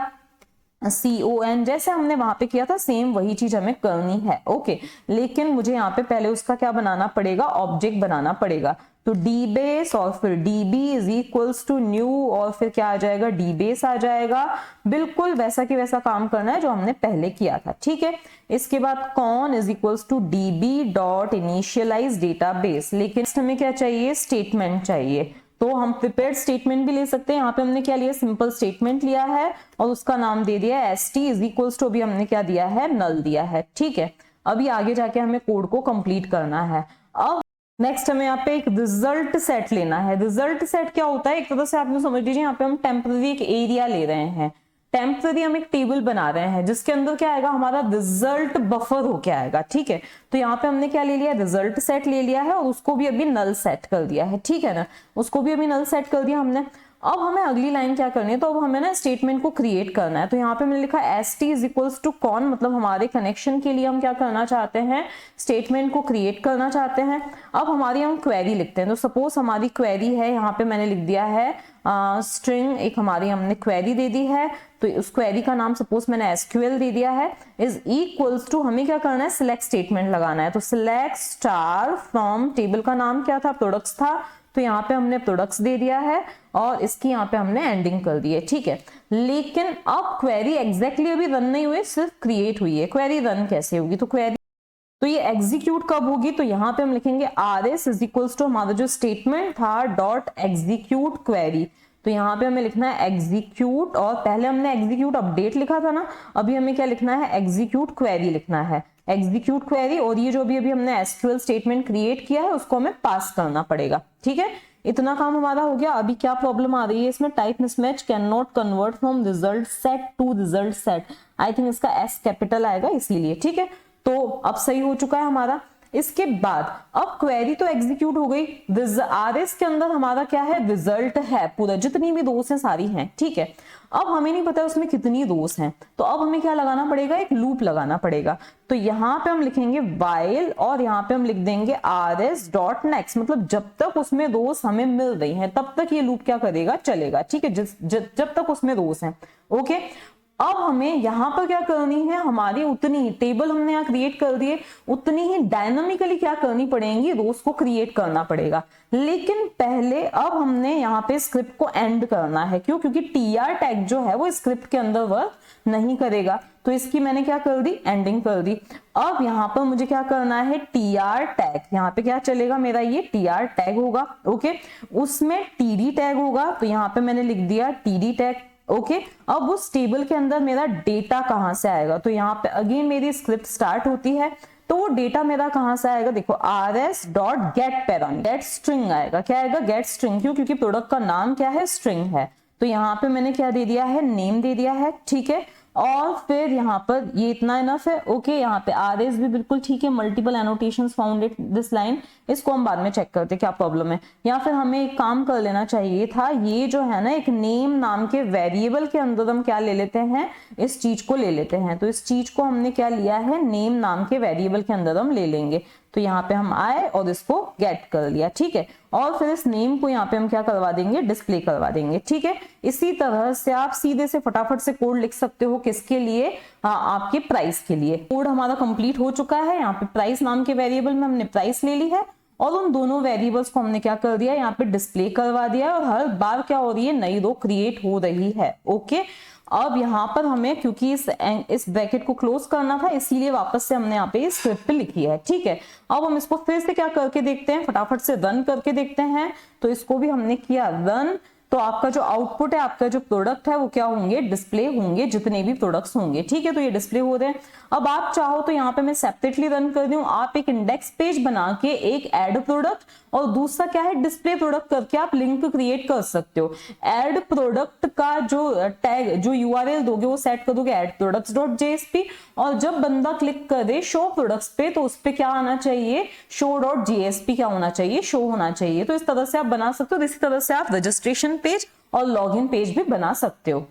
CON, जैसे हमने वहां पे किया था सेम वही चीज हमें करनी है। ओके, लेकिन मुझे यहाँ पे पहले उसका क्या बनाना पड़ेगा, ऑब्जेक्ट बनाना पड़ेगा। तो dbase और फिर db is equals to new, और फिर क्या आ जाएगा, dbase आ जाएगा। बिल्कुल वैसा की वैसा काम करना है जो हमने पहले किया था। ठीक है, इसके बाद con is equals to db dot initialize database, लेकिन हमें क्या चाहिए, स्टेटमेंट चाहिए, तो हम प्रिपेयर्ड स्टेटमेंट भी ले सकते हैं। यहाँ पे हमने क्या लिया, सिंपल स्टेटमेंट लिया है और उसका नाम दे दिया है st इज इक्वल्स टू, अभी हमने क्या दिया है, नल दिया है। ठीक है, अभी आगे जाके हमें कोड को कंप्लीट करना है। अब नेक्स्ट हमें यहाँ पे एक रिजल्ट सेट लेना है। रिजल्ट सेट क्या होता है, एक तरह से आप समझ लीजिए, यहाँ पे हम टेम्पररी एक एरिया ले रहे हैं, टेम्पररी हम एक टेबल बना रहे हैं जिसके अंदर क्या आएगा, हमारा रिजल्ट बफर होके आएगा। ठीक है, तो यहाँ पे हमने क्या ले लिया, रिजल्ट सेट ले लिया है और उसको भी अभी नल सेट कर दिया है। ठीक है ना, उसको भी अभी नल सेट कर दिया हमने। अब हमें अगली लाइन क्या करनी है, तो अब हमें ना स्टेटमेंट को क्रिएट करना है। तो यहाँ पे मैंने लिखा st is equals to con, मतलब हमारे कनेक्शन के लिए हम क्या करना चाहते हैं, स्टेटमेंट को क्रिएट करना चाहते हैं। अब हमारी हम क्वेरी लिखते हैं, तो सपोज हमारी क्वेरी है, यहाँ पे मैंने लिख दिया है स्ट्रिंग, एक हमारी हमने क्वेरी दे दी है, तो उस क्वेरी का नाम सपोज मैंने SQL दे दिया है, इज इक्वल्स टू, हमें क्या करना है, सिलेक्ट स्टेटमेंट लगाना है। तो सिलेक्ट स्टार फ्रॉम, टेबल का नाम क्या था, प्रोडक्ट्स था, तो यहाँ पे हमने प्रोडक्ट्स दे दिया है और इसकी यहाँ पे हमने एंडिंग कर दी है। ठीक है, लेकिन अब क्वेरी एग्जैक्टली अभी रन नहीं हुई, सिर्फ क्रिएट हुई है। क्वेरी रन कैसे होगी, तो क्वेरी, तो ये एग्जीक्यूट कब होगी, तो यहाँ पे हम लिखेंगे rs इज इक्वल्स टू, हमारा जो स्टेटमेंट था डॉट एग्जीक्यूट क्वेरी, तो यहाँ पे हमें लिखना है एग्जीक्यूट, और पहले हमने एग्जीक्यूट अपडेट लिखा था ना, अभी हमें क्या लिखना है, एग्जीक्यूट क्वेरी लिखना है, एग्जीक्यूट क्वेरी। और ये जो भी अभी हमने SQL स्टेटमेंट क्रिएट किया है उसको हमें पास करना पड़ेगा। ठीक है, इतना काम हमारा हो गया। अभी क्या प्रॉब्लम आ रही है इसमें, type mismatch, can not convert from result set to result set, I think इसका S कैपिटल आएगा इसीलिए। ठीक है, तो अब सही हो चुका है हमारा। इसके बाद अब क्वेरी तो एग्जीक्यूट हो गई, RS के अंदर हमारा क्या है, रिजल्ट है पूरा, जितनी भी रोज हैं सारी हैं। ठीक है, अब हमें नहीं पता उसमें कितनी रोज हैं, तो अब हमें क्या लगाना पड़ेगा, एक लूप लगाना पड़ेगा। तो यहाँ पे हम लिखेंगे while, और यहाँ पे हम लिख देंगे rs डॉट नेक्स्ट, मतलब जब तक उसमें रोज हमें मिल रही हैं तब तक ये लूप क्या करेगा, चलेगा। ठीक है, जब तक उसमें रोज हैं। ओके, अब हमें यहाँ पर क्या करनी है, हमारी उतनी ही टेबल हमने यहाँ क्रिएट कर दिए, उतनी ही डायनामिकली क्या करनी पड़ेगी, रोज को क्रिएट करना पड़ेगा। लेकिन पहले अब हमने यहाँ पे स्क्रिप्ट को एंड करना है। क्यों, क्योंकि टीआर टैग जो है वो स्क्रिप्ट के अंदर वर्क नहीं करेगा, तो इसकी मैंने क्या कर दी, एंडिंग कर दी। अब यहाँ पर मुझे क्या करना है, टीआर टैग, यहाँ पे क्या चलेगा मेरा, ये टीआर टैग होगा। ओके, उसमें टीडी टैग होगा, तो यहाँ पे मैंने लिख दिया टीडी टैग। ओके, अब उस टेबल के अंदर मेरा डेटा कहां से आएगा, तो यहाँ पे अगेन मेरी स्क्रिप्ट स्टार्ट होती है, तो वो डेटा मेरा कहां से आएगा, देखो rs dot get parameter, gate string आएगा। क्या आएगा, गेट स्ट्रिंग, क्यों, क्योंकि प्रोडक्ट का नाम क्या है, स्ट्रिंग है। तो यहाँ पे मैंने क्या दे दिया है, नेम दे दिया है। ठीक है, और फिर यहाँ पर ये इतना इनफ है। ओके, यहाँ पे rs भी बिल्कुल ठीक है, multiple annotations found it this line, इसको हम बाद में चेक करते क्या प्रॉब्लम है। या फिर हमें एक काम कर लेना चाहिए था, ये जो है ना एक नेम नाम के वेरिएबल के अंदर हम क्या ले लेते हैं, इस चीज को ले लेते हैं। तो इस चीज को हमने क्या लिया है, नेम नाम के वेरिएबल के अंदर हम ले लेंगे। तो यहाँ पे हम आए और इसको गेट कर लिया। ठीक है, और फिर इस नेम को यहाँ पे हम क्या करवा देंगे, डिस्प्ले करवा देंगे। ठीक है, इसी तरह से आप सीधे से फटाफट से कोड लिख सकते हो, किसके लिए, आपके प्राइस के लिए। कोड हमारा कंप्लीट हो चुका है। यहाँ पे प्राइस नाम के वेरिएबल में हमने प्राइस ले ली है और उन दोनों वेरिएबल्स को हमने क्या कर दिया, यहाँ पे डिस्प्ले करवा दिया, और हर बार क्या हो रही है, नई रो क्रिएट हो रही है। ओके, अब यहाँ पर हमें क्योंकि इस ब्रैकेट को क्लोज करना था, इसीलिए वापस से हमने यहाँ पे स्क्रिप्ट लिखी है। ठीक है, अब हम इसको फिर से क्या करके देखते हैं, फटाफट से रन करके देखते हैं। तो इसको भी हमने किया रन, तो आपका जो आउटपुट है, आपका जो प्रोडक्ट है वो क्या होंगे, डिस्प्ले होंगे, जितने भी प्रोडक्ट्स होंगे। ठीक है, तो ये डिस्प्ले हो रहे हैं। अब आप चाहो तो यहाँ पे मैं सेपरेटली रन कर दूं, आप एक इंडेक्स पेज बना के एक ऐड प्रोडक्ट और दूसरा क्या है डिस्प्ले प्रोडक्ट करके आप लिंक क्रिएट कर सकते हो। ऐड प्रोडक्ट का जो टैग, जो यूआरएल दोगे वो सेट कर दोगे addproducts.jsp, और जब बंदा क्लिक करे शो प्रोडक्ट्स पे तो उस पे क्या आना चाहिए, show.jsp क्या होना चाहिए, शो होना चाहिए। तो इस तरह से आप बना सकते हो। इसी तरह से आप रजिस्ट्रेशन पेज और लॉगिन पेज भी बना सकते हो।